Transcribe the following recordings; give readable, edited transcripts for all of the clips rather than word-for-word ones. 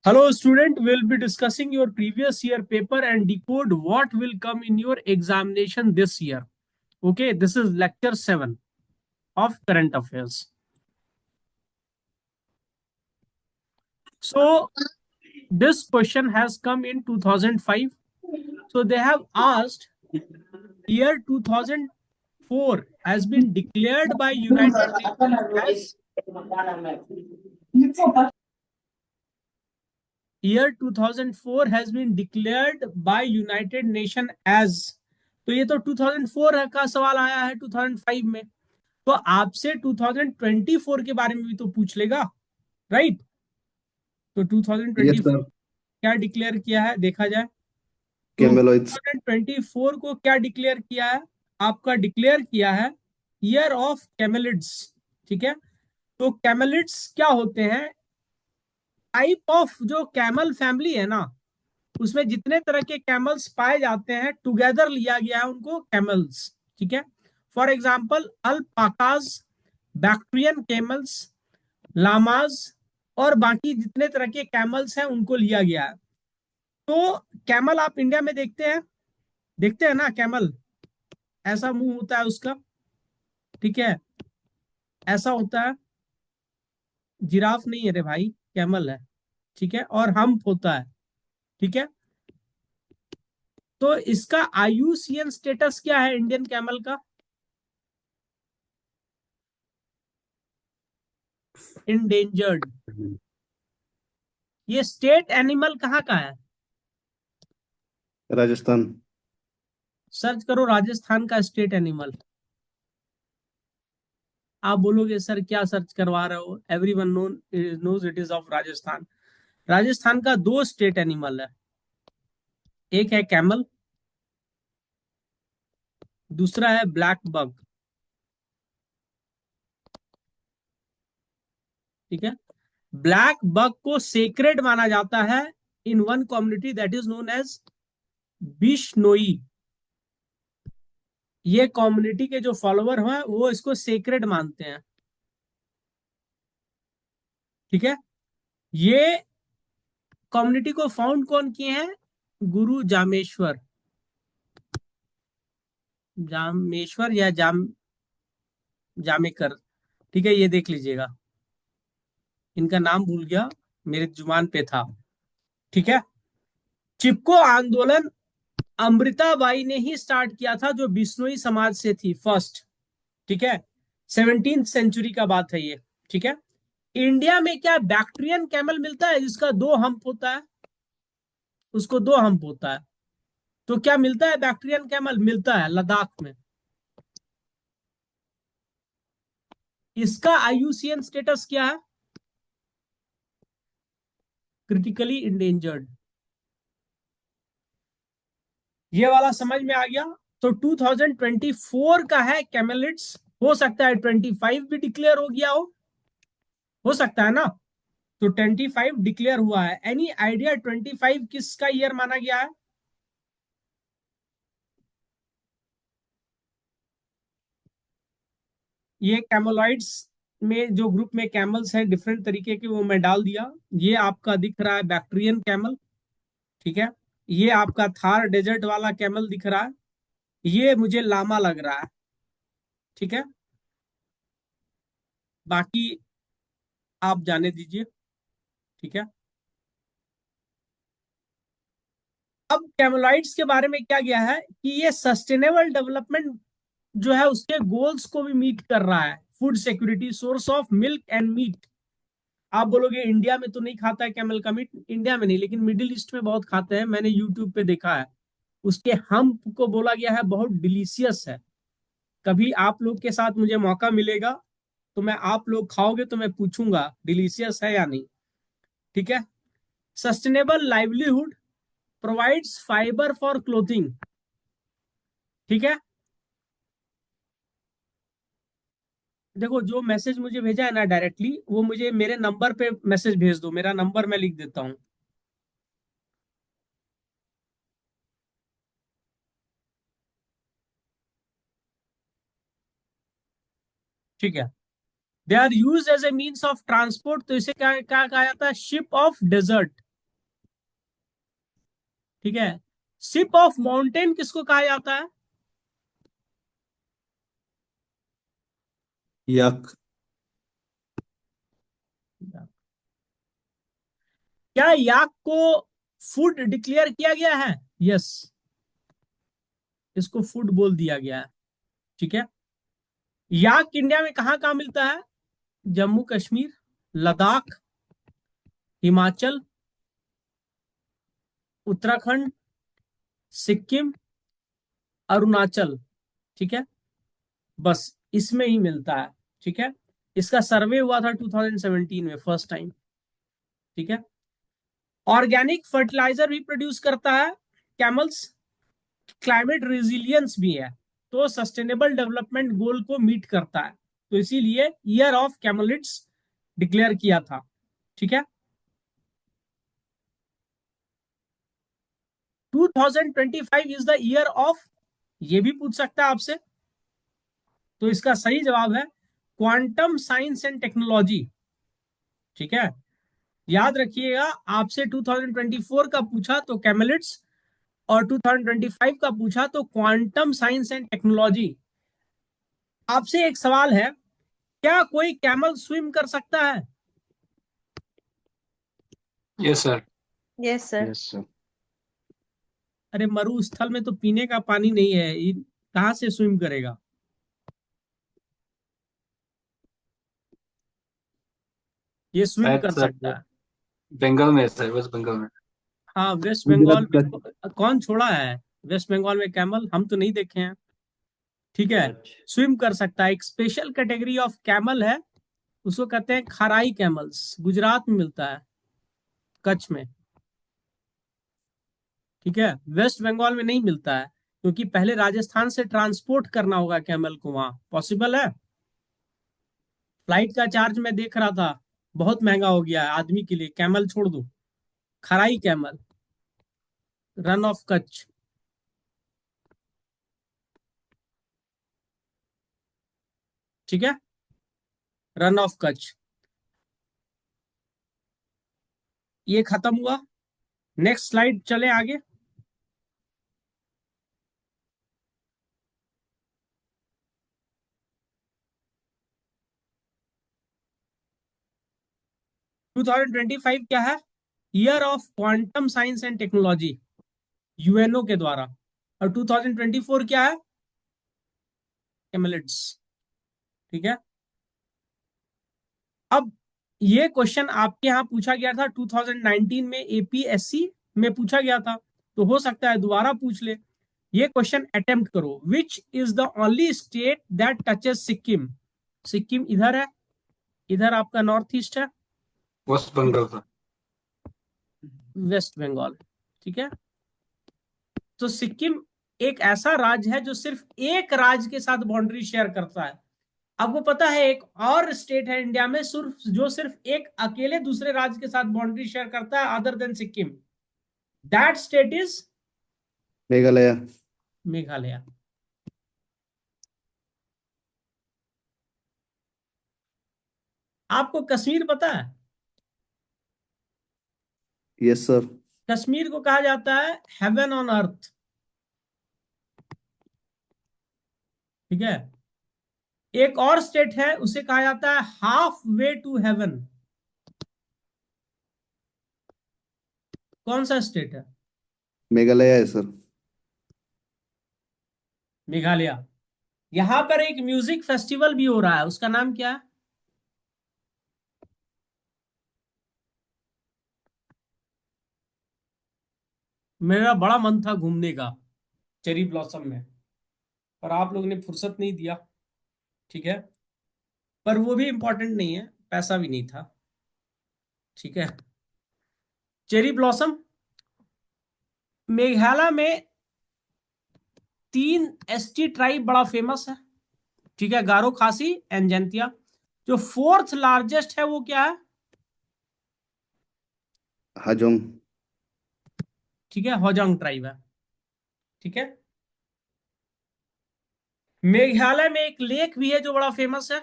Hello student, we'll be discussing your previous year paper and decode what will come in your examination this year. Okay, this is lecture 7 of current affairs. So this question has come in 2005. So they have asked, year 2004 has been declared by United Nations as year 2004 has been declared by United Nation as। तो ये तो 2004 का सवाल आया है 2005 में, तो आपसे 2024 के बारे में भी तो पूछ लेगा, राइट। तो यस 2024 सर। क्या डिक्लेयर किया है देखा जाए। तो कैमेलॉइड्स। 2024 को क्या डिक्लेयर किया है, आपका डिक्लेयर किया है ईयर ऑफ कैमेलिड्स। ठीक है, तो कैमेलिड्स क्या होते हैं, टाइप ऑफ जो कैमल फैमिली है ना, उसमें जितने तरह के कैमल्स पाए जाते हैं टुगेदर लिया गया है उनको कैमल्स। ठीक है, फॉर एग्जाम्पल अल्पाकाज, बैक्ट्रियन कैमल्स, लामाज और बाकी जितने तरह के कैमल्स हैं उनको लिया गया है। तो कैमल आप इंडिया में देखते हैं ना, कैमल ऐसा मुंह होता है उसका। ठीक है, ऐसा होता है, जिराफ नहीं है रे भाई, कैमल है। ठीक है, और हम्प होता है। ठीक है, तो इसका आईयूसीएन स्टेटस क्या है इंडियन कैमल का? इंडेंजर्ड। ये स्टेट एनिमल कहाँ का है? राजस्थान। सर्च करो राजस्थान का स्टेट एनिमल। आप बोलोगे सर क्या सर्च करवा रहे हो, everyone knows it is of Rajasthan. Rajasthan का दो स्टेट एनिमल है, एक है कैमल, दूसरा है ब्लैक बग। ठीक है, ब्लैक बग को सेक्रेड माना जाता है in one community that is known as Bishnoi. ये कम्युनिटी के जो फॉलोअर हैं वो इसको सेक्रेड मानते हैं। ठीक है, ये कम्युनिटी को फाउंड कौन किए हैं? गुरु जामेश्वर, जामेश्वर या जामेकर। ठीक है, ये देख लीजिएगा, इनका नाम भूल गया, मेरे जुबान पे था। ठीक है, चिपको आंदोलन अमृताबाई ने ही स्टार्ट किया था, जो बिश्नोई समाज से थी फर्स्ट। ठीक है, 17th सेंचुरी का बात है ये। ठीक है, इंडिया में क्या बैक्ट्रियन कैमल मिलता है जिसका दो हम्प होता है? उसको दो हम्प होता है, तो क्या मिलता है? बैक्ट्रियन कैमल मिलता है लद्दाख में। इसका आईयूसीएन स्टेटस क्या है? Critically endangered. ये वाला समझ में आ गया। तो 2024 का है कैमेलिड्स, हो सकता है 25 भी डिक्लेयर हो गया हो सकता है ना। तो 25 डिक्लेयर हुआ है, एनी आइडिया 25 किसका ईयर माना गया है? ये कैमोलॉइड्स में जो ग्रुप में कैमल्स हैं डिफरेंट तरीके के, वो मैं डाल दिया। ये आपका दिख रहा है बैक्ट्रियन कैमल। ठीक है, ये आपका थार डेजर्ट वाला कैमल दिख रहा है, ये मुझे लामा लग रहा है। ठीक है, बाकी आप जाने दीजिए। ठीक है, अब कैमोलॉइड्स के बारे में क्या गया है कि ये सस्टेनेबल डेवलपमेंट जो है उसके गोल्स को भी मीट कर रहा है। Food security, source of milk and meat. आप बोलोगे इंडिया में तो नहीं खाता है कैमल का मीट, इंडिया में नहीं लेकिन मिडिल ईस्ट में बहुत खाते हैं, मैंने यूट्यूब पे देखा है। उसके हम्प को बोला गया है बहुत डिलीशियस है। कभी आप लोग के साथ मुझे मौका मिलेगा तो मैं, आप लोग खाओगे तो मैं पूछूंगा डिलीशियस है या नहीं। ठीक है, sustainable livelihood, provides fibre for clothing. ठीक है, देखो जो मैसेज मुझे भेजा है ना डायरेक्टली, वो मुझे मेरे नंबर पे मैसेज भेज दो, मेरा नंबर मैं लिख देता हूँ। ठीक है, they are used as a means of transport, तो इसे क्या क्या कहा जाता है? Ship of desert. ठीक है। सिप ऑफ माउंटेन किसको कहा जाता है? यक। क्या याक को फूड डिक्लेयर किया गया है? यस, इसको फूड बोल दिया गया है। ठीक है। याक इंडिया में कहाँ कहाँ मिलता है? जम्मू कश्मीर, लद्दाख, हिमाचल, उत्तराखंड, सिक्किम, अरुणाचल। ठीक है, बस इसमें ही मिलता है। ठीक है। इसका सर्वे हुआ था 2017 में फर्स्ट टाइम। ठीक है। ऑर्गेनिक फर्टिलाइजर भी प्रोड्यूस करता है कैमल्स। क्लाइमेट रेजिलियंस भी है, तो सस्टेनेबल डेवलपमेंट गोल को मीट करता है। तो इसीलिए ईयर ऑफ कैमलिड्स डिक्लेयर किया था। ठीक है। 2025 इज द ईयर ऑफ, ये भी पूछ सकता है आपसे। तो इसका सही जवाब है क्वांटम साइंस एंड टेक्नोलॉजी। ठीक है। याद रखिएगा, आपसे 2024 का पूछा तो कैमलिड्स, और 2025 का पूछा तो क्वांटम साइंस एंड टेक्नोलॉजी। आपसे एक सवाल है, क्या कोई कैमल स्विम कर सकता है? Yes sir. Yes sir. Yes sir. अरे मरुस्थल में तो पीने का पानी नहीं है, ये कहाँ से स्विम करेगा? ये स्विम शायद कर सर सकता है। बंगाल में है सर, वेस्ट बंगाल में। हाँ, वेस्ट बंगाल गुजरात में कच्छ। कौन छोड़ा है? वेस्ट बंगाल में कैमल हम तो नहीं देखे हैं। ठीक है। कच्छ। स्विम कर सकता है, एक स्पेशल कैटेगरी ऑफ कैमल है, उसको कहते हैं खराई कैमल्स, गुजरात में मिलता है, कच्छ में। ठीक है। वेस्ट बंगाल में नहीं मिलता है, क्योंकि पहले राजस्थान से ट्रांसपोर्ट करना होगा कैमल को, वहां पॉसिबल है? फ्लाइट का चार्ज मैं देख रहा था, बहुत महंगा हो गया है आदमी के लिए, कैमल छोड़ दो। खराई कैमल, रन ऑफ कच्छ। ठीक है, रन ऑफ कच्छ। ये खत्म हुआ। नेक्स्ट स्लाइड चले आगे। 2025 क्या है? Year of quantum science and technology, UNO के द्वारा। और 2024 क्या है? एमलेट्स। ठीक है। अब ये क्वेश्चन आपके यहाँ पूछा गया था 2019 में, एपीएससी में पूछा गया था, तो हो सकता है दोबारा पूछ ले। ये क्वेश्चन अटेम्प्ट करो, which is the only state that touches Sikkim? Sikkim इधर है, इधर आपका नॉर्थ ईस्ट है, वेस्ट बंगाल सर। वेस्ट बंगाल। ठीक है। तो सिक्किम एक ऐसा राज्य है जो सिर्फ एक राज्य के साथ बाउंड्री शेयर करता है। आपको पता है एक और स्टेट है इंडिया में सिर्फ, जो सिर्फ एक अकेले दूसरे राज्य के साथ बाउंड्री शेयर करता है other than Sikkim? That state is Meghalaya. Meghalaya. आपको कश्मीर पता है? Yes sir. कश्मीर को कहा जाता है हेवन ऑन अर्थ। ठीक है। एक और स्टेट है, उसे कहा जाता है हाफ वे टू हेवन। कौन सा स्टेट है? मेघालय है सर। मेघालय। यहां पर एक म्यूजिक फेस्टिवल भी हो रहा है, उसका नाम क्या है? मेरा बड़ा मन था घूमने का चेरी ब्लॉसम में, पर आप लोग ने फुर्सत नहीं दिया। ठीक है। पर वो भी इंपॉर्टेंट नहीं है, पैसा भी नहीं था। ठीक है। चेरी ब्लॉसम, मेघालय में 3 एसटी ट्राइब बड़ा फेमस है। ठीक है, गारो, खासी एंड जैंतिया। जो फोर्थ लार्जेस्ट है वो क्या है? हाजोंग। ठीक है, होजांग ट्राइब है। ठीक है। मेघालय में एक लेक भी है जो बड़ा फेमस है,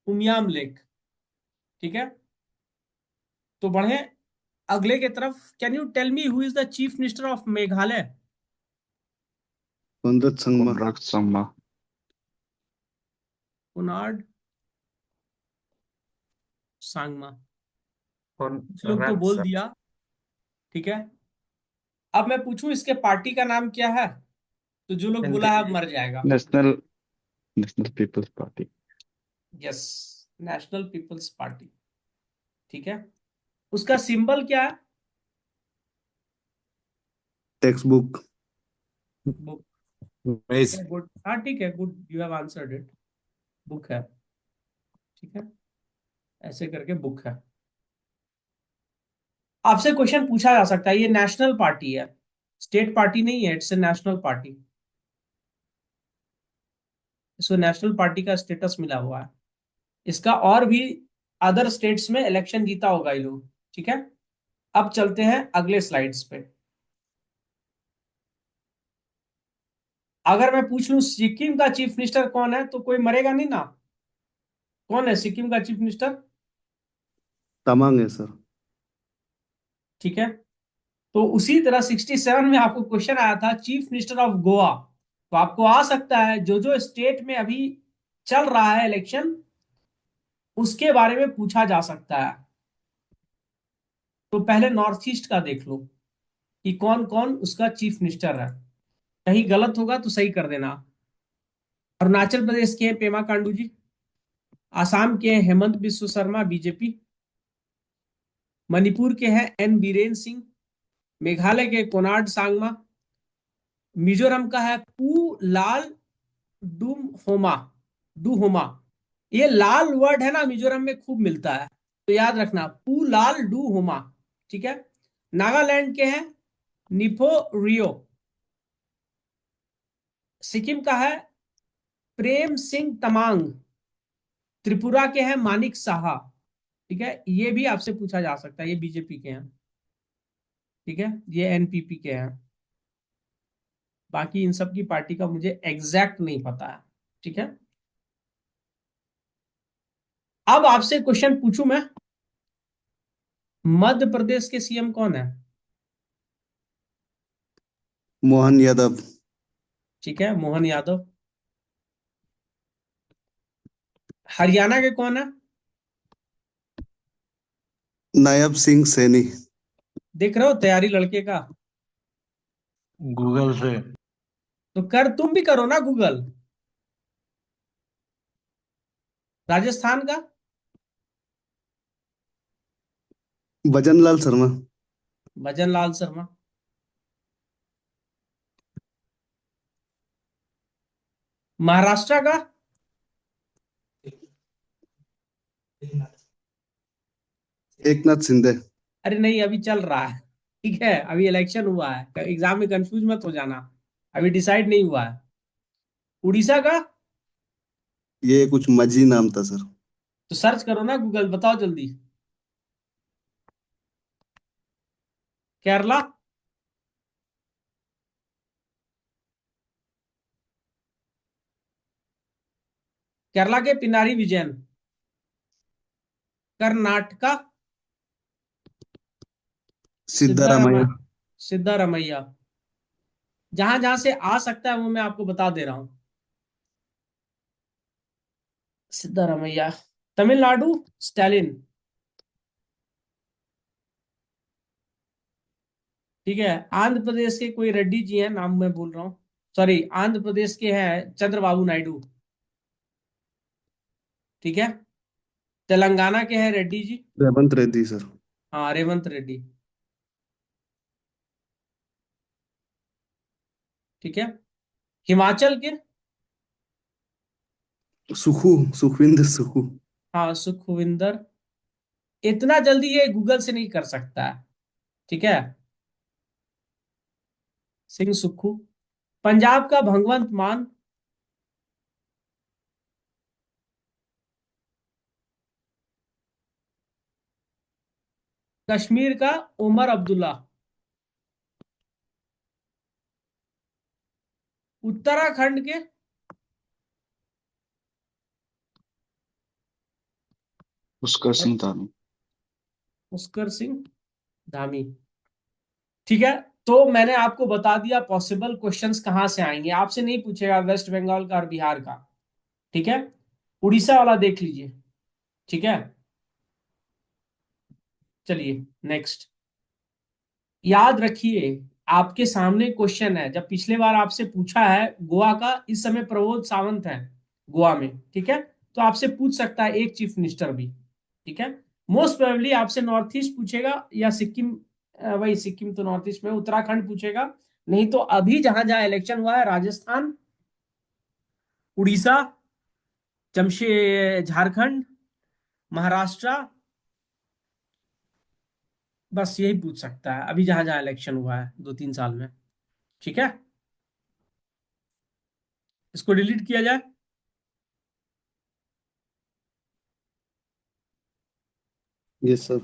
उमियाम लेक। ठीक है, तो बढ़े अगले के तरफ। Can you tell me who is the chief minister of Meghalaya? Conrad Sangma. Conrad Sangma. Conrad Sangma. कुछ लोग तो कोनराड बोल दिया। ठीक है, अब मैं पूछूं इसके पार्टी का नाम क्या है? तो जो लोग बोला है अब मर जाएगा। National national people's party. Yes, national people's party. ठीक है, उसका सिंबल क्या है? Textbook. बुक। ठीक मेज। है, गुड, हाँ ठीक है, good, you have answered it. Book है। ठीक है, ऐसे करके बुक है। आपसे क्वेश्चन पूछा जा सकता है, ये नेशनल पार्टी है, स्टेट पार्टी नहीं है, इट्स ए नेशनल पार्टी। इसको नेशनल पार्टी का स्टेटस मिला हुआ है। इसका और भी अदर स्टेट्स में इलेक्शन जीता होगा ये लोग। ठीक है, अब चलते हैं अगले स्लाइड्स पे। अगर मैं पूछ लूं सिक्किम का चीफ मिनिस्टर कौन है, तो कोई मरेगा नहीं ना। कौन है सिक्किम का चीफ मिनिस्टर? तमांग है सर। ठीक है, तो उसी तरह 67 में आपको क्वेश्चन आया था चीफ मिनिस्टर ऑफ गोवा। तो आपको आ सकता है जो जो स्टेट में अभी चल रहा है इलेक्शन, उसके बारे में पूछा जा सकता है। तो पहले नॉर्थ ईस्ट का देख लो कि कौन कौन उसका चीफ मिनिस्टर है। कहीं गलत होगा तो सही कर देना। अरुणाचल प्रदेश के हैं पेमा कांडू जी। आसाम के हैं हेमंत बिस्व शर्मा बीजेपी। मणिपुर के हैं एन बीरेन सिंह। मेघालय के कोनार्ड सांगमा। मिजोरम का है पू लाल डूम होमा, डू होमा। ये लाल वर्ड है ना, मिजोरम में खूब मिलता है, तो याद रखना पू लाल डू होमा। ठीक है, नागालैंड के हैं निपो रियो। सिक्किम का है प्रेम सिंह तमांग। त्रिपुरा के हैं मानिक साहा। ठीक है, ये भी आपसे पूछा जा सकता है, ये बीजेपी के हैं। ठीक है, ये एनपीपी के हैं। बाकी इन सब की पार्टी का मुझे एग्जैक्ट नहीं पता है। ठीक है, अब आपसे क्वेश्चन पूछूं मैं, मध्य प्रदेश के सीएम कौन है? मोहन यादव। ठीक है, मोहन यादव। हरियाणा के कौन है? नायब सिंह सैनी। देख रहे हो तैयारी लड़के का। गूगल से। तो कर, तुम भी करो ना गूगल। राजस्थान का? भजन लाल शर्मा। भजन लाल शर्मा। महाराष्ट्र का? एकनाथ शिंदे। अरे नहीं, अभी चल रहा है। ठीक है, अभी इलेक्शन हुआ है, एग्जाम में कंफ्यूज मत हो जाना। अभी डिसाइड नहीं हुआ है। उड़ीसा का? ये कुछ मजी नाम था सर। तो सर्च करो ना गूगल, बताओ जल्दी। केरला? केरला के पिनारी विजयन। कर्नाटका? सिद्धारामैया। सिद्धारामैया। सिद्धारामैया। जहां जहां से आ सकता है वो मैं आपको बता दे रहा हूं। सिद्धारामैया। तमिलनाडु? स्टालिन। ठीक है, आंध्र प्रदेश के कोई रेड्डी जी हैं, नाम मैं बोल रहा हूँ, सॉरी, आंध्र प्रदेश के हैं चंद्रबाबू नायडू। ठीक है, तेलंगाना के हैं रेड्डी जी। रेवंत रेड्डी सर। हाँ, रेवंत रेड्डी। ठीक है, हिमाचल के? सुखविंदर सुखू। हाँ, सुखविंदर। इतना जल्दी ये गूगल से नहीं कर सकता है। ठीक है, सिंह सुक्खू। पंजाब का भगवंत मान। कश्मीर का उमर अब्दुल्ला। उत्तराखंड के? पुष्कर सिंह धामी। पुष्कर सिंह धामी। ठीक है, तो मैंने आपको बता दिया पॉसिबल क्वेश्चंस कहां से आएंगे। आपसे नहीं पूछेगा वेस्ट बंगाल का और बिहार का। ठीक है, उड़ीसा वाला देख लीजिए। ठीक है, चलिए नेक्स्ट। याद रखिए, आपके सामने क्वेश्चन है, जब पिछले बार आपसे पूछा है गोवा का, इस समय प्रमोद सावंत है गोवा में। ठीक है, तो आपसे पूछ सकता है एक चीफ मिनिस्टर भी। ठीक है, मोस्ट प्रोबेबली आपसे नॉर्थ ईस्ट पूछेगा या सिक्किम। वही सिक्किम तो नॉर्थ ईस्ट में, उत्तराखंड पूछेगा। नहीं तो अभी जहां जहां इलेक्शन हुआ है, राजस्थान, उड़ीसा, जमशेद, झारखंड, महाराष्ट्र, बस यही पूछ सकता है अभी जहां जहां इलेक्शन हुआ है 2-3 साल में। ठीक है, इसको डिलीट किया जाए। Yes sir.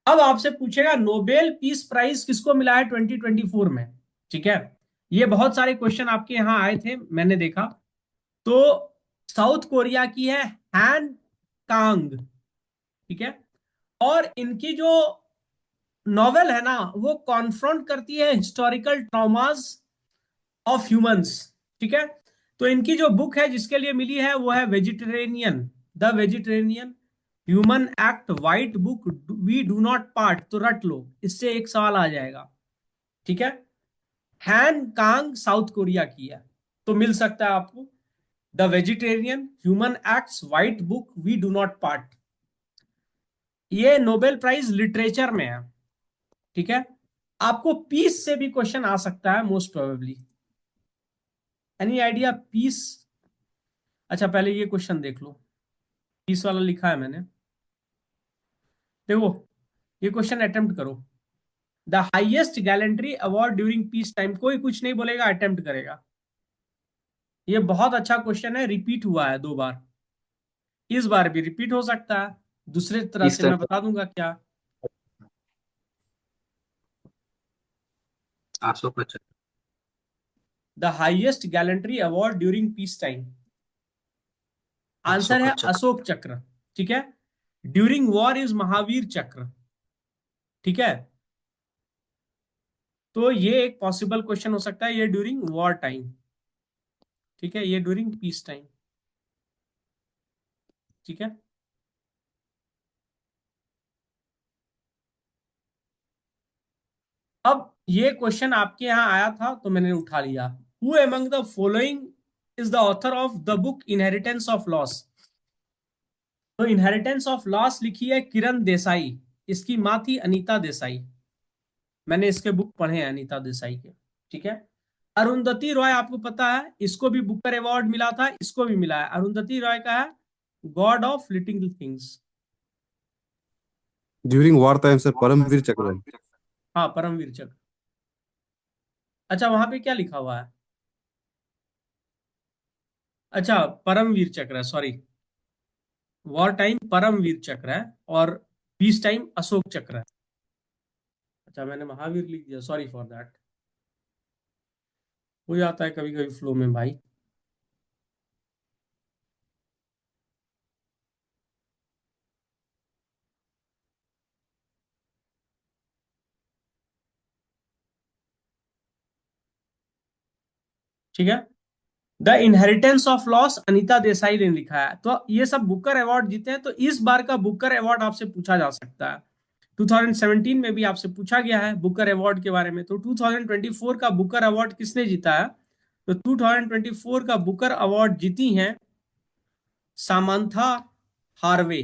अब आपसे पूछेगा नोबेल पीस प्राइज किसको मिला है 2024 में। ठीक है, ये बहुत सारे क्वेश्चन आपके यहाँ आए थे, मैंने देखा। तो साउथ कोरिया की है हैन कांग। ठीक है, और इनकी जो नॉवेल है ना, वो कॉन्फ्रंट करती है हिस्टोरिकल ट्रॉमास ऑफ ह्यूमंस। ठीक है, तो इनकी जो बुक है जिसके लिए मिली है वो है vegetarian, the vegetarian human act, white book, we do not part. तो रट लो, इससे एक सवाल आ जाएगा। ठीक है, हैन कांग साउथ कोरिया की है, तो मिल सकता है आपको the vegetarian human acts, white book, we do not part. ये नोबेल प्राइज लिटरेचर में है। ठीक है, आपको पीस से भी क्वेश्चन आ सकता है most probably. Any idea peace? अच्छा, पहले ये क्वेश्चन देख लो, पीस वाला लिखा है मैंने। देखो, ये क्वेश्चन अटेम्प्ट करो। The highest gallantry award during peace time. कोई कुछ नहीं बोलेगा, अटेम्प्ट करेगा। ये बहुत अच्छा क्वेश्चन है, रिपीट हुआ है 2 बार। इस बार भी रिपीट हो सकता है, दूसरे तरह इस से मैं तरह बता दूंगा क्या। अशोक चक्र। The highest gallantry award during peace time, answer Ashok है चक्र। अशोक चक्र। ठीक है, ड्यूरिंग वॉर इज महावीर चक्र। ठीक है, तो ये एक पॉसिबल क्वेश्चन हो सकता है, ये ड्यूरिंग वॉर टाइम। ठीक है, ये ड्यूरिंग पीस टाइम। ठीक है, अब ये क्वेश्चन आपके यहाँ आया था तो मैंने उठा लिया। Who among the following is the author of the book inheritance of loss. तो इनहेरिटेंस ऑफ लॉस लिखी है किरण देसाई, इसकी माँ थी अनीता देसाई। मैंने इसके बुक पढ़े हैं अनीता देसाई के। ठीक है, अरुंधति रॉय आपको पता है, इसको भी बुकर अवार्ड मिला था, इसको भी मिला है। अरुंधति रॉय का है God of little things. During war time sir, Paramvir Chakra है। हाँ, परमवीर चक्र। अच्छा, वहां पे क्या लिखा हुआ है? अच्छा, परमवीर चक्र है, sorry. War time Paramvir Chakra है और पीस टाइम अशोक चक्र है। अच्छा, मैंने महावीर लिख दिया, सॉरी फॉर दैट। हो जाता है कभी कभी फ्लो में भाई। ठीक है, the inheritance of loss Anita Desai ने लिखा है। तो ये सब बुकर अवार्ड जीते हैं, तो इस बार का बुकर अवार्ड आपसे पूछा जा सकता है। 2017 में भी आपसे पूछा गया है बुकर अवार्ड के बारे में। तो 2024 का बुकर अवार्ड किसने जीता है? तो 2024 का बुकर अवार्ड जीती हैं सामंथा हार्वे।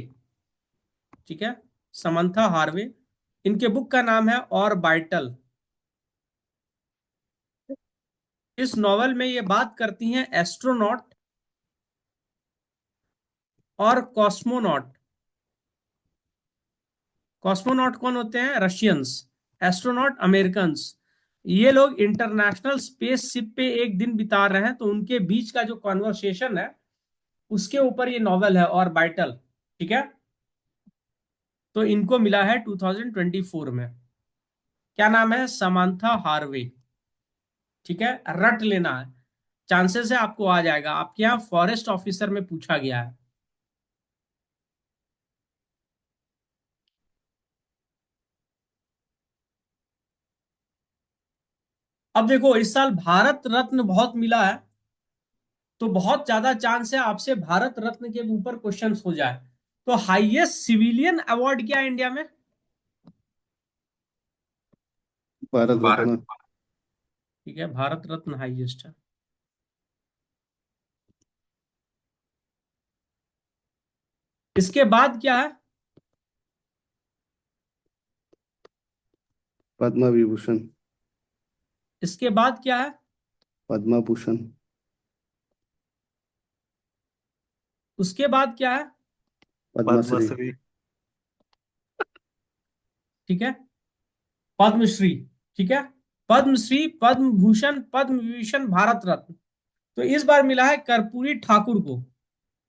ठीक है, समंथा हार्वे। इनके बुक का नाम है और बाइटल। इस नॉवल में ये बात करती हैं एस्ट्रोनॉट और कॉस्मोनॉट। कॉस्मोनॉट कौन होते हैं? रशियंस। Astronaut Americans. ये लोग इंटरनेशनल स्पेस शिप पे एक दिन बिता रहे हैं, तो उनके बीच का जो कॉन्वर्सेशन है उसके ऊपर ये नॉवल है और बाइटल। ठीक है, तो इनको मिला है 2024 में। क्या नाम है? Samantha Harvey. ठीक है, रट लेना है। चांसेस है आपको आ जाएगा, आपके यहाँ फॉरेस्ट ऑफिसर में पूछा गया है। अब देखो इस साल भारत रत्न बहुत मिला है, तो बहुत ज्यादा चांस है आपसे भारत रत्न के ऊपर क्वेश्चंस हो जाए। तो हाईएस्ट सिविलियन अवार्ड क्या है इंडिया में? भारत भारत रत्न। ठीक है, भारत रत्न हाईएस्ट है। इसके बाद क्या है? पद्म विभूषण। इसके बाद क्या है? पद्म भूषण। उसके बाद क्या है? पद्मश्री। पद्मश्री। ठीक है, पद्मश्री। ठीक है, पद्मश्री, पद्म भूषण, पद्म विभूषण, भारत रत्न। तो इस बार मिला है कर्पूरी ठाकुर को।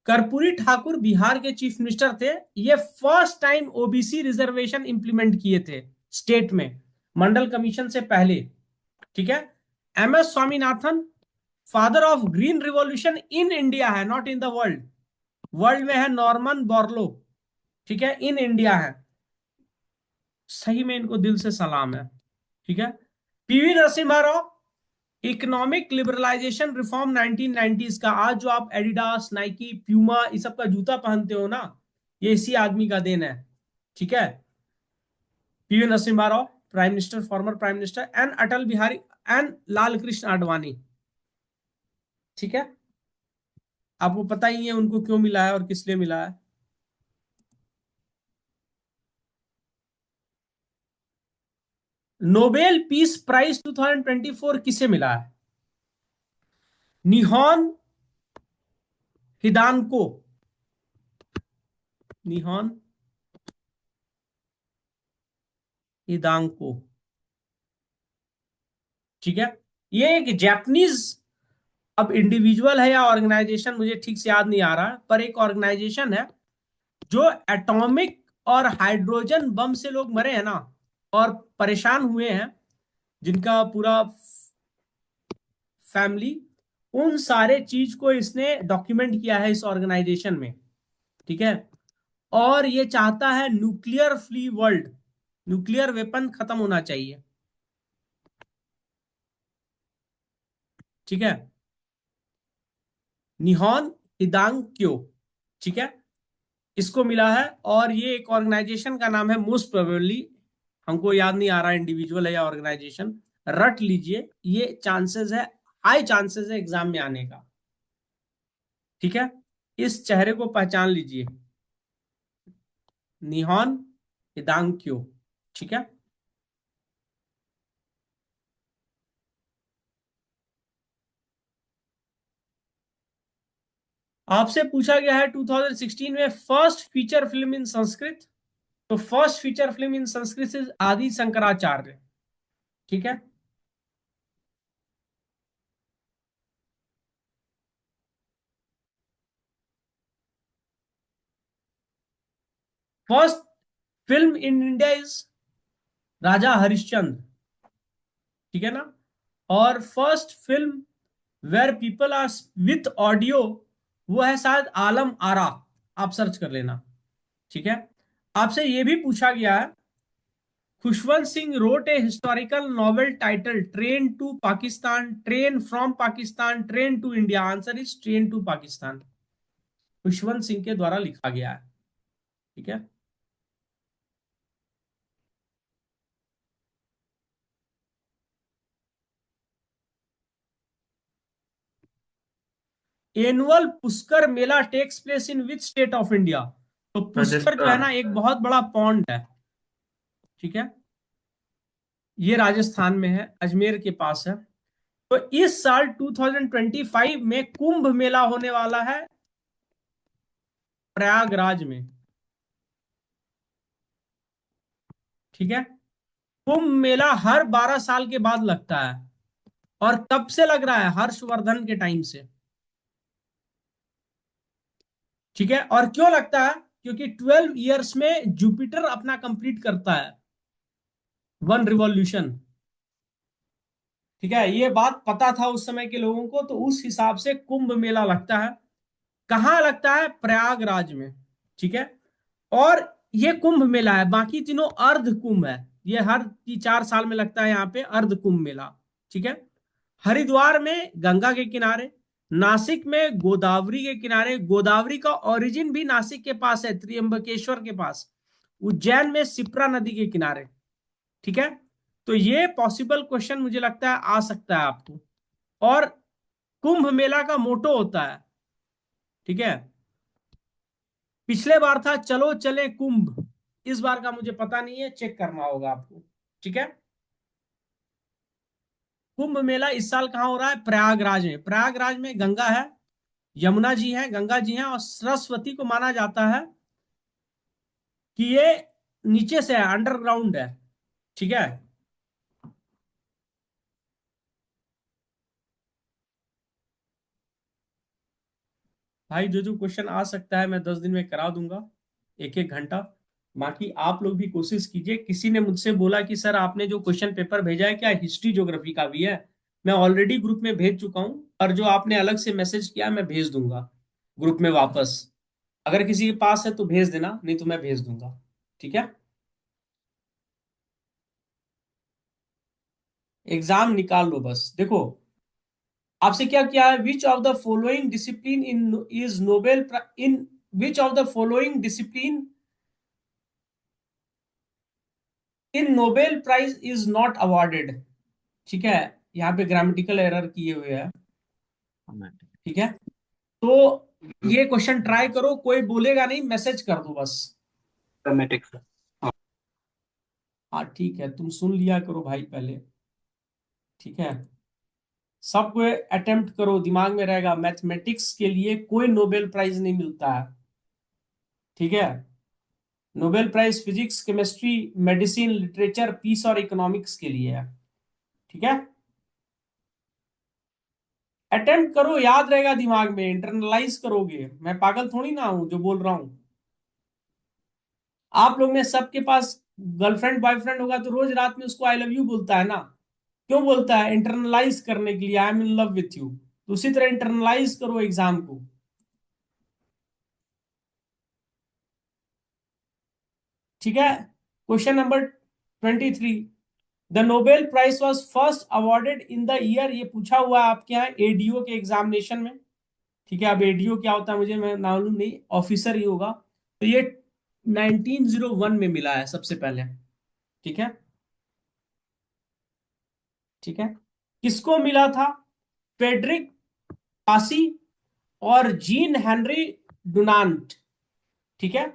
कर्पूरी ठाकुर बिहार के चीफ मिनिस्टर थे। ये first time OBC reservation implement किए थे स्टेट में, मंडल कमीशन से पहले। ठीक है, M S Swaminathan, father of green revolution in India है, not in the world. World में है नॉर्मन बोरलो। ठीक है, इन इंडिया है। सही में इनको दिल से सलाम है। ठीक है, PV Narasimha Rao, economic liberalisation reform 1990s का। आज जो आप एडिडास, नाइकी, प्यूमा इस सब का जूता पहनते हो ना, ये इसी आदमी का देन है। ठीक है, PV Narasimha Rao, prime minister, former prime minister, and Atal Bihari and Lal Krishna Advani. ठीक है, आपको पता ही है उनको क्यों मिला है और किस लिए मिला है। नोबेल पीस प्राइज 2024 किसे मिला है? निहॉन हिदानको। निहॉन हिदानको। ठीक है, ये एक जापानीज, अब इंडिविजुअल है या ऑर्गेनाइजेशन मुझे ठीक से याद नहीं आ रहा, पर एक ऑर्गेनाइजेशन है जो एटॉमिक और हाइड्रोजन बम से लोग मरे हैं ना और परेशान हुए हैं, जिनका पूरा फैमिली, उन सारे चीज को इसने डॉक्यूमेंट किया है इस ऑर्गेनाइजेशन में। ठीक है, और ये चाहता है nuclear free world, nuclear weapon खत्म होना चाहिए। ठीक है, निहॉन हिदांक्यो। ठीक है, इसको मिला है, और ये एक ऑर्गेनाइजेशन का नाम है, मोस्ट प्रोबेबली, हमको याद नहीं आ रहा इंडिविजुअल है या ऑर्गेनाइजेशन, रट लीजिए, ये चांसेस है, हाई चांसेस है एग्जाम में आने का। ठीक है, इस चेहरे को पहचान लीजिए, निहॉन हिदांक्यो। ठीक है, आपसे पूछा गया है 2016 में first feature film in Sanskrit. तो first feature film in Sanskrit से आदि शंकराचार्य। ठीक है, first film in India is Raja Harishchandra. ठीक है ना, और first film where people are with audio, वो है शायद आलम आरा, आप सर्च कर लेना। ठीक है, आपसे ये भी पूछा गया है, Khushwant Singh wrote a historical novel title train to Pakistan, train from Pakistan, train to India. Answer is train to Pakistan, Khushwant Singh के द्वारा लिखा गया है। ठीक है, annual Pushkar Mela takes place in which state of India? तो पुष्कर जो है ना राजस्थान। एक बहुत बड़ा पॉन्ड है। ठीक है, ये राजस्थान में है, अजमेर के पास है। तो इस साल 2025 में कुंभ मेला होने वाला है प्रयागराज में। ठीक है, कुंभ मेला हर 12 साल के बाद लगता है, और कब से लग रहा है? हर्षवर्धन के टाइम से। ठीक है, और क्यों लगता है? क्योंकि 12 इयर्स में जुपिटर अपना कंप्लीट करता है वन रिवॉल्यूशन। ठीक है, ये बात पता था उस समय के लोगों को, तो उस हिसाब से कुंभ मेला लगता है। कहाँ लगता है? प्रयागराज में। ठीक है। और ये कुंभ मेला है, बाकी तीनों अर्ध कुंभ है। ये हर 4 साल में लगता है यहाँ पे अर्ध कुंभ मेला। ठीक है। हरिद्वार में गंगा के किनारे, नासिक में गोदावरी के किनारे, गोदावरी का ओरिजिन भी नासिक के पास है, त्र्यंबकेश्वर के पास। उज्जैन में शिप्रा नदी के किनारे। ठीक है। तो ये पॉसिबल क्वेश्चन मुझे लगता है आ सकता है आपको। और कुंभ मेला का मोटो होता है, ठीक है, पिछले बार था चलो चले कुंभ, इस बार का मुझे पता नहीं है, चेक करना होगा आपको। ठीक है। कुंभ मेला इस साल कहाँ हो रहा है? प्रयागराज में। प्रयागराज में गंगा है, यमुना जी है, गंगा जी हैं, और सरस्वती को माना जाता है कि ये नीचे से है, अंडरग्राउंड है। ठीक है। भाई जो जो क्वेश्चन आ सकता है मैं 10 दिन में करा दूंगा, 1-1 घंटा। बाकी आप लोग भी कोशिश कीजिए। किसी ने मुझसे बोला कि सर आपने जो क्वेश्चन पेपर भेजा है क्या हिस्ट्री ज्योग्राफी का भी है? मैं ऑलरेडी ग्रुप में भेज चुका हूँ, और जो आपने अलग से मैसेज किया मैं भेज दूंगा ग्रुप में वापस। अगर किसी के पास है तो भेज देना, नहीं तो मैं भेज दूंगा। ठीक है। एग्जाम निकाल लो बस। देखो आपसे क्या किया है, which of the following discipline in is Nobel in which of the following discipline in Nobel prize is not awarded. ठीक है। यहाँ पे ग्रामेटिकल एरर किए हुए हैं। ठीक है। तो ये क्वेश्चन ट्राई करो, कोई बोलेगा नहीं, मैसेज कर दो बस। मैथमेटिक्स। हाँ ठीक है, तुम सुन लिया करो भाई पहले। ठीक है। सबको अटेम्प्ट करो, दिमाग में रहेगा, मैथमेटिक्स के लिए कोई नोबेल प्राइज नहीं मिलता है। ठीक है। Nobel prize physics, chemistry, medicine, literature, peace और इकोनॉमिक्स के लिए है। ठीक है। अटेम्प्ट करो, याद रहेगा दिमाग में, इंटरनलाइज करोगे। मैं पागल थोड़ी ना हूं जो बोल रहा हूं। आप लोग में सबके पास गर्लफ्रेंड बॉयफ्रेंड होगा तो रोज रात में उसको आई लव यू बोलता है ना? क्यों बोलता है? इंटरनलाइज करने के लिए, I am in love with you. तो उसी तरह इंटरनलाइज करो एग्जाम को। ठीक है। Question number 23, the Nobel prize was first awarded in the year, ये पूछा हुआ है आपके यहाँ एडीओ के एग्जामिनेशन में। ठीक है। अब एडीओ क्या होता है मुझे मैं मालूम नहीं, ऑफिसर ही होगा। तो ये 1901 में मिला है सबसे पहले। ठीक है। ठीक है। किसको मिला था? फेडरिक पासी और जीन हेनरी डुनांट। ठीक है।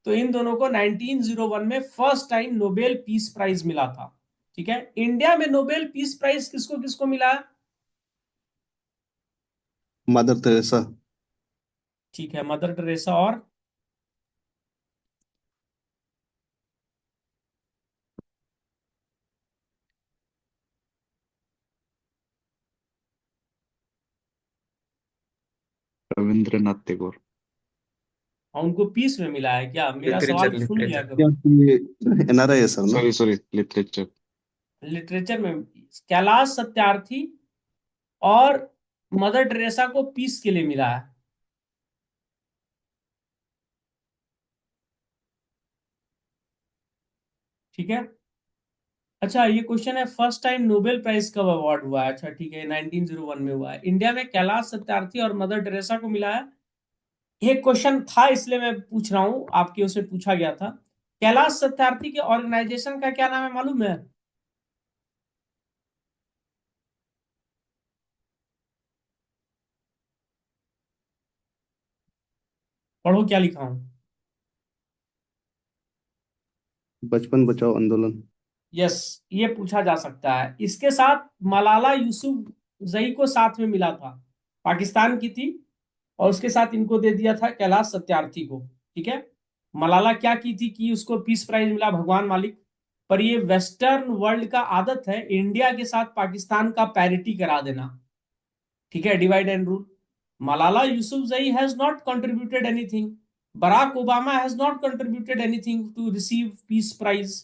तो इन दोनों को 1901 में first time Nobel peace prize मिला था। ठीक है। इंडिया में नोबेल पीस प्राइज किसको किसको मिला है? Mother Teresa. ठीक है, मदर टेरेसा और रविंद्रनाथ टैगोर। उनको पीस में मिला है क्या? मेरा लिटरेचर सवाल सुन लिया लिटरेचर। करो। क्योंकि एनआरआई है सर ना। Sorry sorry, literature. लिटरेचर में कैलाश सत्यार्थी और मदर टेरेसा को पीस के लिए मिला है। ठीक है। अच्छा ये क्वेश्चन है, फर्स्ट टाइम नोबेल प्राइज कब अवार्ड हुआ है? अच्छा ठीक है, 1901 में हुआ है। इंडिया में कैलाश सत्यार्थी और मदर टेरेसा को मिला है। एक क्वेश्चन था इसलिए मैं पूछ रहा हूं, आपके उससे पूछा गया था। कैलाश सत्यार्थी के ऑर्गेनाइजेशन का क्या नाम है मालूम है? पढ़ो क्या लिखा हूं। बचपन बचाओ आंदोलन। यस, ये पूछा जा सकता है। इसके साथ मलाला यूसुफजई को साथ में मिला था, पाकिस्तान की थी, और उसके साथ इनको दे दिया था कैलाश सत्यार्थी को। ठीक है। मलाला क्या की थी कि उसको पीस प्राइज मिला, भगवान मालिक। पर ये वेस्टर्न वर्ल्ड का आदत है इंडिया के साथ पाकिस्तान का पैरिटी करा देना। ठीक है, divide and rule. Malala Yousafzai has not contributed anything, Barack Obama has not contributed anything to receive peace prize.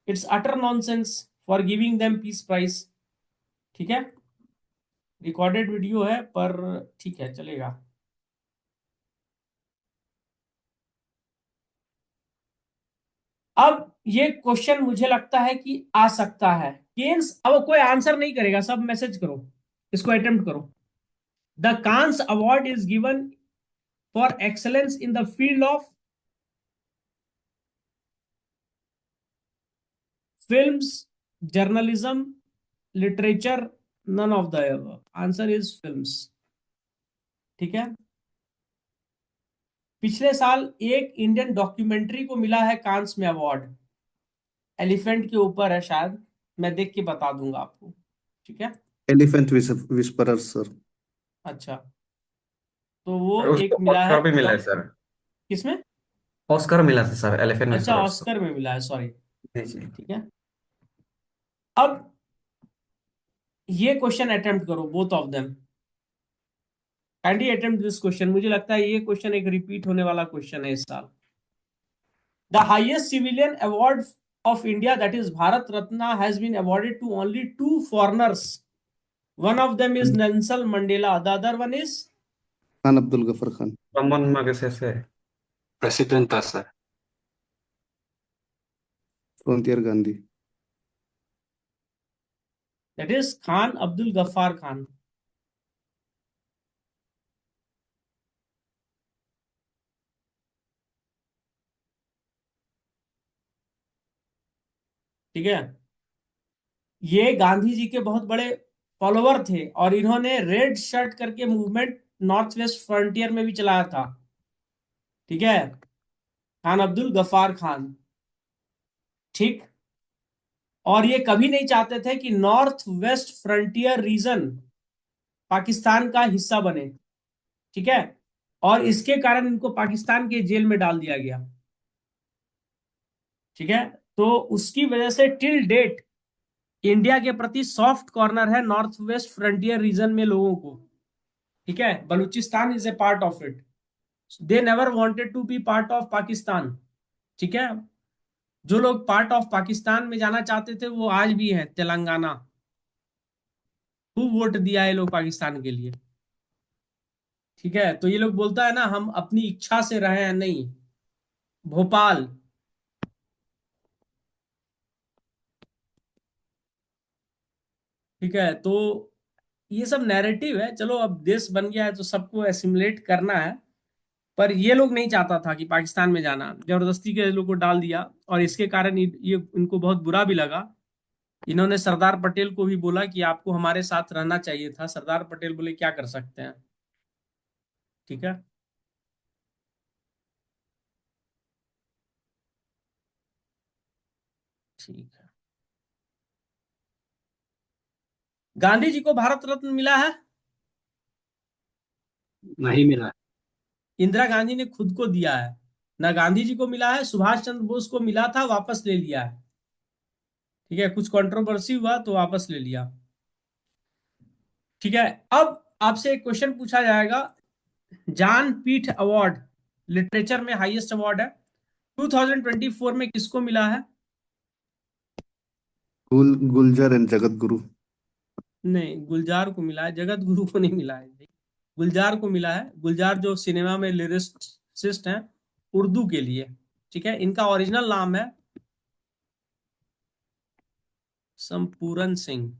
It's utter nonsense for giving them peace prize. ठीक है, रिकॉर्डेड वीडियो है पर ठीक है, चलेगा। अब ये क्वेश्चन मुझे लगता है कि आ सकता है। केन्स, अब कोई आंसर नहीं करेगा, सब मैसेज करो, इसको अटेम्प्ट करो। The Cannes award is given for excellence in the field of films, journalism, literature, none of the answer is films. ठीक है, पिछले साल एक इंडियन डॉक्यूमेंट्री को मिला है कांस में अवार्ड, एलिफेंट के ऊपर है शायद, मैं देख के बता दूंगा आपको। ठीक है, एलिफेंट विस्परर सर। अच्छा, तो वो और एक उसको मिला है ऑस्कर भी मिला है सर। किसमें? ऑस्कर मिला था सर एलिफेंट अच्छा, विस्परर्स को। ऑस्कर में मिला है, सॉरी। जी जी। ठीक है, अब ये क्वेश्चन अटेम्प्ट करो, both of them, kindly attempt this question. मुझे लगता है ये क्वेश्चन एक रिपीट होने वाला क्वेश्चन है इस साल। The highest civilian award of India, that is Bharat Ratna, has been awarded to only two foreigners. One of them is Nelson Mandela. The other one is Khan Abdul Ghaffar Khan. Ramon Magsaysay. President था sir. Frontier Gandhi. that is Khan Abdul Ghaffar Khan. ठीक है, ये गांधी जी के बहुत बड़े follower थे और इन्होंने रेड शर्ट करके मूवमेंट नॉर्थ वेस्ट फ्रंटियर में भी चलाया था। ठीक है, खान अब्दुल गफ्फार खान। ठीक, और ये कभी नहीं चाहते थे कि north west frontier region Pakistan का हिस्सा बने। ठीक है, और इसके कारण इनको पाकिस्तान के जेल में डाल दिया गया। ठीक है, तो उसकी वजह से टिल डेट इंडिया के प्रति सॉफ्ट कॉर्नर है नॉर्थ वेस्ट फ्रंटियर रीजन में लोगों को। ठीक है, Baluchistan is a part of it, they never wanted to be part of Pakistan. ठीक है, जो लोग पार्ट ऑफ पाकिस्तान में जाना चाहते थे वो आज भी हैं, तेलंगाना। खूब वोट दिया है लोग पाकिस्तान के लिए। ठीक है, तो ये लोग बोलता है ना, हम अपनी इच्छा से रहे हैं, नहीं। भोपाल, ठीक है, तो ये सब नैरेटिव है। चलो, अब देश बन गया है तो सबको एसिमुलेट करना है, पर ये लोग नहीं चाहता था कि पाकिस्तान में जाना, जबरदस्ती के लोग को डाल दिया। और इसके कारण ये इनको बहुत बुरा भी लगा। इन्होंने सरदार पटेल को भी बोला कि आपको हमारे साथ रहना चाहिए था। सरदार पटेल बोले क्या कर सकते हैं। ठीक है, ठीक है। गांधी जी को भारत रत्न मिला है? नहीं मिला। इंदिरा गांधी ने खुद को दिया है ना। गांधी जी को मिला है, सुभाष चंद्र बोस को मिला था, वापस ले लिया है। ठीक है, कुछ कंट्रोवर्सी हुआ तो वापस ले लिया। ठीक है, अब आपसे एक क्वेश्चन पूछा जाएगा। जान पीठ अवार्ड लिटरेचर में हाईएस्ट अवार्ड है, 2024 में किसको मिला है? गुलजार एंड जगत गुरु। नहीं, गुलजार को मिला है, जगत गुरु को नहीं मिला है। गुलजार को मिला है। गुलजार जो सिनेमा में लिरिसिस्ट हैं उर्दू के लिए। ठीक है, इनका ओरिजिनल नाम है संपूरन सिंह।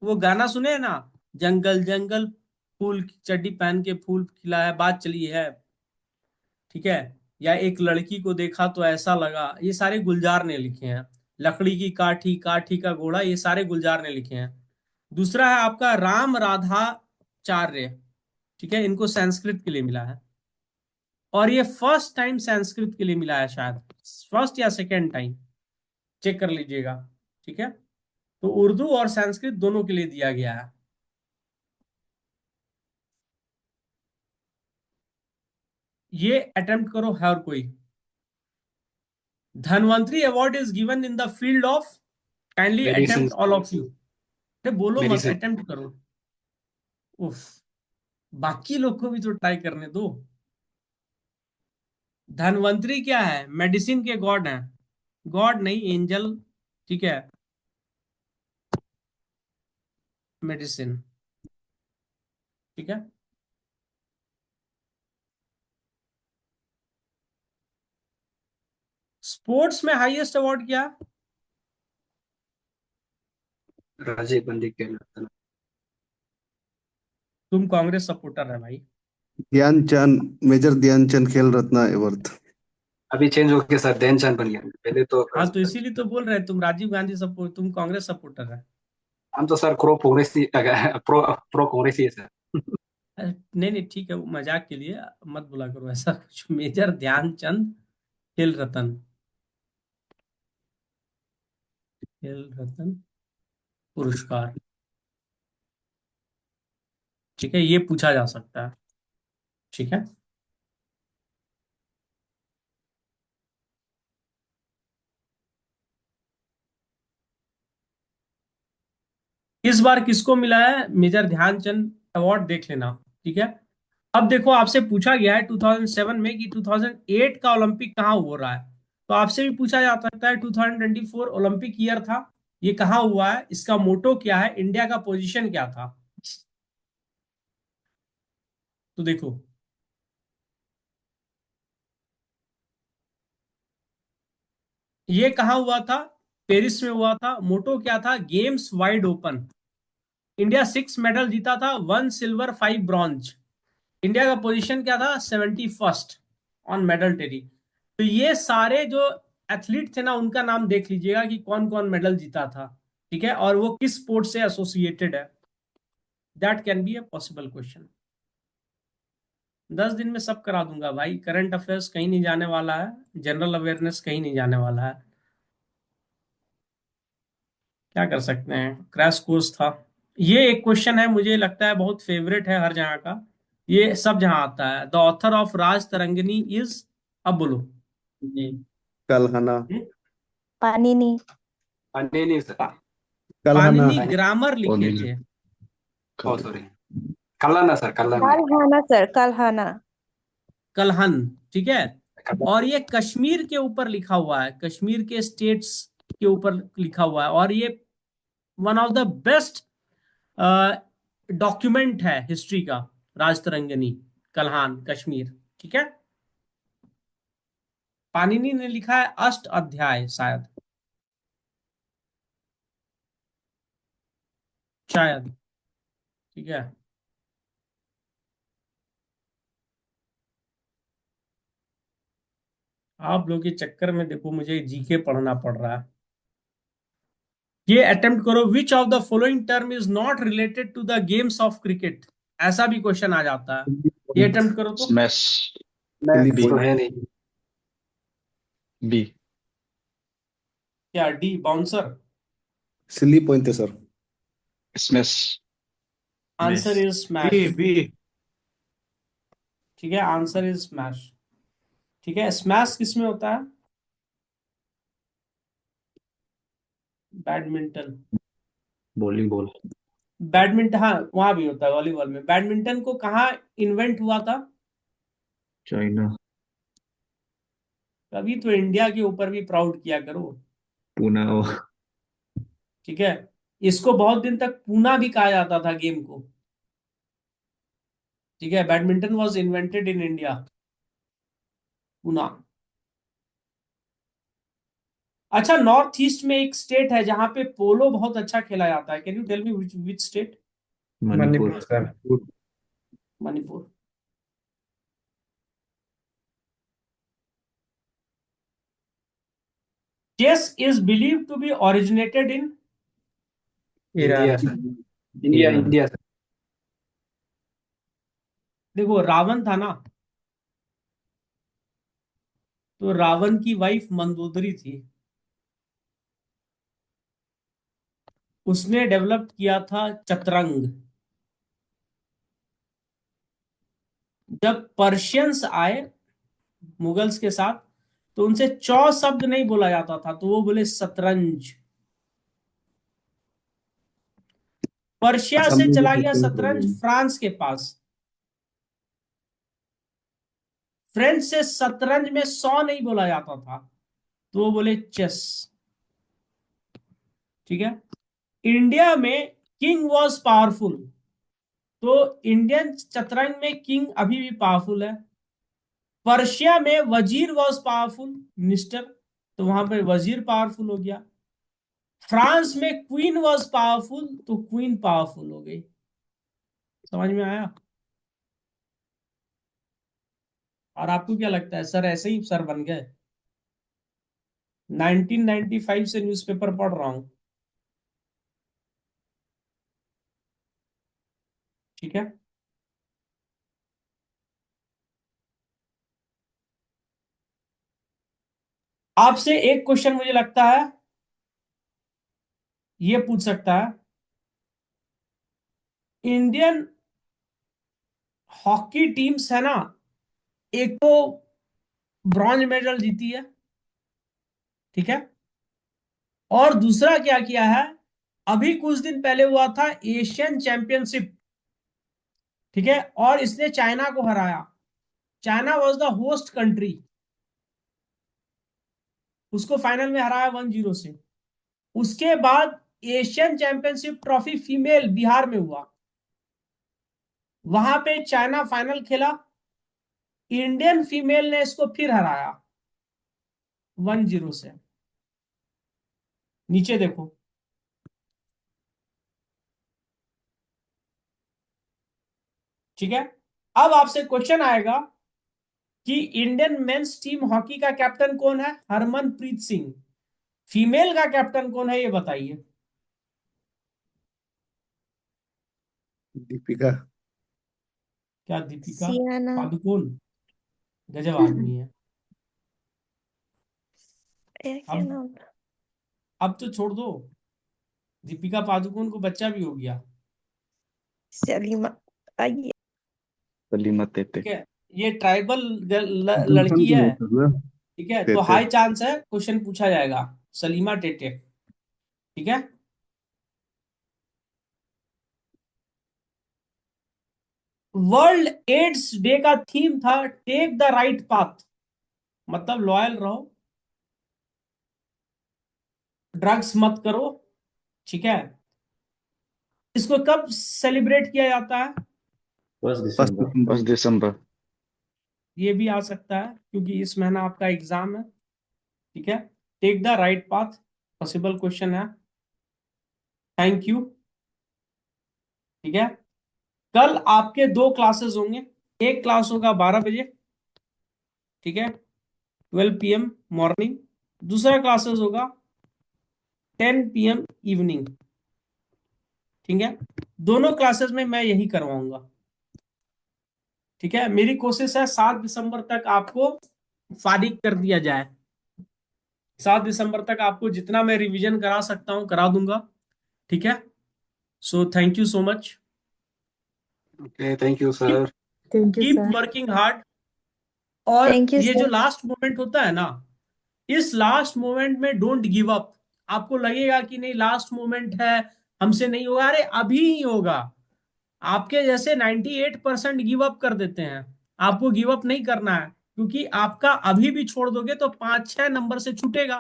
वो गाना सुने हैं ना, जंगल जंगल फूल की चड्डी पहन के फूल खिला है, बात चली है। ठीक है, या एक लड़की को देखा तो ऐसा लगा, ये सारे गुलजार ने लिखे हैं। लकड़ी की काठी, काठी का घोड़ा, ये सारे गुलजार ने लिखे हैं। दूसरा है आपका राम राधाचार्य। ठीक है, इनको संस्कृत के लिए मिला है, और ये फर्स्ट टाइम संस्कृत के लिए मिला है, शायद फर्स्ट या सेकेंड टाइम, चेक कर लीजिएगा। ठीक है, तो उर्दू और संस्कृत दोनों के लिए दिया गया है। ये अटेम्प्ट करो हर कोई। Dhanvantari award is given in the field of, kindly medicine. Attempt all of you. अरे बोलो मत, मेडिसिन। अटेम्प्ट करो। उफ, बाकी लोग को भी तो ट्राई करने दो। धनवंतरी क्या है? मेडिसिन के गॉड हैं। गॉड नहीं, एंजल। ठीक है, मेडिसिन। ठीक है। स्पोर्ट्स में हाईएस्ट अवार्ड क्या है? राजीव गांधी खेल रत्न। तुम कांग्रेस सपोर्टर है भाई। ध्यानचंद, मेजर ध्यानचंद खेल रत्न अवार्ड। अभी चेंज हो गया सर, ध्यानचंद बन गया, पहले तो हाँ तो इसीलिए तो बोल रहे हैं तुम राजीव गांधी सपोर्ट, तुम कांग्रेस सपोर्टर है। हम तो सर प्रो कांग्रेसी है सर। नहीं नहीं ठीक है, वो मजाक के लिए मत बोला करो ऐसा कुछ। मेजर ध्यानचंद खेल रत्न, खेल रत्न पुरस्कार। ठीक है, ये पूछा जा सकता है। ठीक है। इस बार किसको मिला है मेजर ध्यानचंद अवार्ड, देख लेना। ठीक है। अब देखो, आपसे पूछा गया है 2007 में कि 2008 का ओलंपिक कहाँ हो रहा है। तो आपसे भी पूछा जा सकता है 2024 ओलंपिक ईयर था, ये कहाँ हुआ है, इसका मोटो क्या है, इंडिया का पोजीशन क्या था। तो देखो, ये कहाँ हुआ था, पेरिस में हुआ था। मोटो क्या था, games wide open. India 6 medal जीता था, 1 सिल्वर 5 ब्रॉन्ज। इंडिया का पोजीशन क्या था, 71st ऑन मेडल टेरी। तो ये सारे जो एथलीट थे ना, उनका नाम देख लीजिएगा कि कौन कौन मेडल जीता था। ठीक है, और वो किस स्पोर्ट से एसोसिएटेड है। That can be a possible question. 10 दिन में सब करा दूंगा भाई। करंट अफेयर्स कहीं नहीं जाने वाला है, जनरल अवेयरनेस कहीं नहीं जाने वाला है। क्या कर सकते हैं, क्रैश कोर्स था। ये एक क्वेश्चन है, मुझे लगता है बहुत फेवरेट है हर जगह का। ये सब जहां आता है, the author of Raj Tarangini is. अब बोलो। जी। कलहना। हम्म? पानिनी। नहीं नहीं सर। पा, कलहना। पाणिनि ग्रामर लिखे थे। ओ सॉरी, कल्लाना सर, कल्लाना। काल्हाना सर, काल्हाना। कलहन। ठीक है। और कल्लाना। ये कश्मीर के ऊपर लिखा हुआ है, कश्मीर के स्टेट्स के ऊपर लिखा हुआ है। और ये one of the best document है हिस्ट्री का, राजतरंगिणी, कल्हान कश्मीर। ठीक है। पाणिनि ने लिखा है अष्ट अध्याय शायद, शायद। ठीक है। आप लोग के चक्कर में देखो मुझे जीके पढ़ना पड़ रहा है। ये अटेम्प्ट करो, which of the following term is not related to the games of cricket. ऐसा भी क्वेश्चन आ जाता है। ये अटेम्प्ट करो तो। स्मैश। मैं सिली इसको पॉइंट। है नहीं। बी। क्या डी बाउंसर? सिली पॉइंट है sir. Smash. Answer is B smash. B. ठीक है, आंसर इज स्मैश। ठीक है, स्मैश किस में होता है, बैडमिंटन। Bowling ball. बैडमिंटन, हाँ वहां भी होता है, वॉलीबॉल में। बैडमिंटन को कहाँ इन्वेंट हुआ था? चाइना। कभी तो इंडिया के ऊपर भी प्राउड किया करो। पुणे। ठीक है। इसको बहुत दिन तक पूना भी कहा जाता था गेम को। ठीक है, badminton was invented in India, Poona. अच्छा, नॉर्थ ईस्ट में एक स्टेट है जहां पे पोलो बहुत अच्छा खेला जाता है। Can you tell me which state? Manipur sir. Manipur. Chess is believe to be originated in. India Iran. Sir. India Iran. India sir. देखो, रावण था ना, तो रावण की वाइफ मंदोदरी थी। उसने डेवलप किया था चतरंग। जब पर्शियंस आए मुगल्स के साथ, तो उनसे चौ शब्द नहीं बोला जाता था, तो वो बोले शतरंज। पर्शिया असम से में भी चला गया शतरंज शतरंज बोलेंगे। फ्रांस के पास। फ्रेंच से शतरंज में 100 नहीं बोला जाता था, तो वो बोले चेस। ठीक है। इंडिया में किंग वॉज पावरफुल, तो इंडियन शतरंज में किंग अभी भी पावरफुल है। पर्शिया में वजीर वॉज पावरफुल, मिनिस्टर, तो वहां पे वजीर पावरफुल हो गया। फ्रांस में क्वीन वॉज पावरफुल, तो क्वीन पावरफुल हो गई। समझ में आया? और आपको क्या लगता है सर ऐसे ही सर बन गए? 1995 से न्यूज़पेपर पढ़ रहा हूं, ठीक है। आपसे एक क्वेश्चन मुझे लगता है ये पूछ सकता है, इंडियन हॉकी टीम्स है ना, एक तो ब्रॉन्ज मेडल जीती है, ठीक है, और दूसरा क्या किया है, अभी कुछ दिन पहले हुआ था एशियन चैंपियनशिप, ठीक है, और इसने चाइना को हराया। China was the host country, उसको फाइनल में हराया 1-0 से। उसके बाद Asian championship trophy female Bihar में हुआ, वहां पे चाइना फाइनल खेला, इंडियन फीमेल ने इसको फिर हराया 1-0 से। नीचे देखो, ठीक है। अब आपसे क्वेश्चन आएगा कि इंडियन मेंस टीम हॉकी का कैप्टन कौन है? हरमनप्रीत सिंह। फीमेल का कैप्टन कौन है ये बताइए? दीपिका। क्या दीपिका सियाना। पादुकोण? गजब आदमी है। क्या अब नाम? अब तो छोड़ दो, दीपिका पादुकोण को बच्चा भी हो गया, सलीमा। आइए। सलीमा तेते। ठीक है। ये ट्राइबल दूसरा लड़की भी है, हो सकता है। ठीक है, तो तेते। हाई चांस है क्वेश्चन पूछा जाएगा, सलीमा टेटे, ठीक है। वर्ल्ड एड्स डे का थीम था टेक द राइट पाथ, मतलब लॉयल रहो, ड्रग्स मत करो, ठीक है। इसको कब सेलिब्रेट किया जाता है? 1 दिसंबर। 1 दिसंबर। ये भी आ सकता है क्योंकि इस महीना आपका एग्जाम है, ठीक है। Take the right path possible question है। थैंक यू, ठीक है। कल आपके 2 क्लासेस होंगे, एक क्लास होगा 12 बजे, ठीक है, 12 PM मॉर्निंग। दूसरा क्लासेस होगा 10 PM इवनिंग, ठीक है। दोनों क्लासेस में मैं यही करवाऊंगा, ठीक है। मेरी कोशिश है 7 दिसंबर तक आपको फारिग कर दिया जाए, 7 दिसंबर तक आपको जितना मैं रिवीजन करा सकता हूं करा दूंगा, ठीक है। So thank you so much, Okay, thank you, keep sir. Thank you keep sir. Working hard. और थैंक यू ये जो सर। लास्ट मोमेंट होता है ना, इस लास्ट मोमेंट में डोंट गिव अप। आपको लगेगा कि नहीं लास्ट मोमेंट है, हमसे नहीं होगा, अरे अभी ही होगा। आपके जैसे 98% गिव अप कर देते हैं, आपको गिव अप नहीं करना है, क्योंकि आपका अभी भी छोड़ दोगे तो 5-6 नंबर से छूटेगा।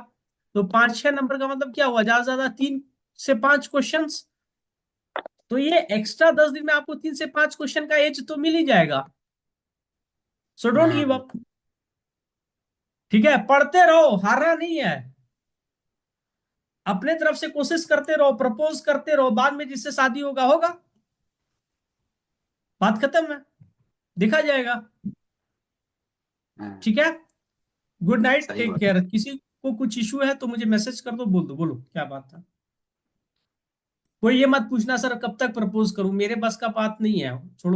तो 5-6 नंबर का मतलब क्या हुआ, ज्यादा से ज्यादा 3 से 5 क्वेश्चंस। तो ये एक्स्ट्रा 10 दिन में आपको 3 से 5 क्वेश्चन का एज तो मिल ही जाएगा। सो डोंट गिव अप, ठीक है। पढ़ते रहो, हारना नहीं है, अपने तरफ से कोशिश करते रहो, प्रपोज करते रहो, बाद में जिससे शादी होगा होगा, बात खत्म है, देखा जाएगा, हाँ, ठीक है। गुड नाइट, सही टेक बात। केयर। किसी को कुछ इशू है तो मुझे मैसेज कर दो, बोल दो, बोलो क्या बात है। कोई ये मत पूछना सर कब तक प्रपोज करूं, मेरे बस का बात नहीं है, छोड़ो।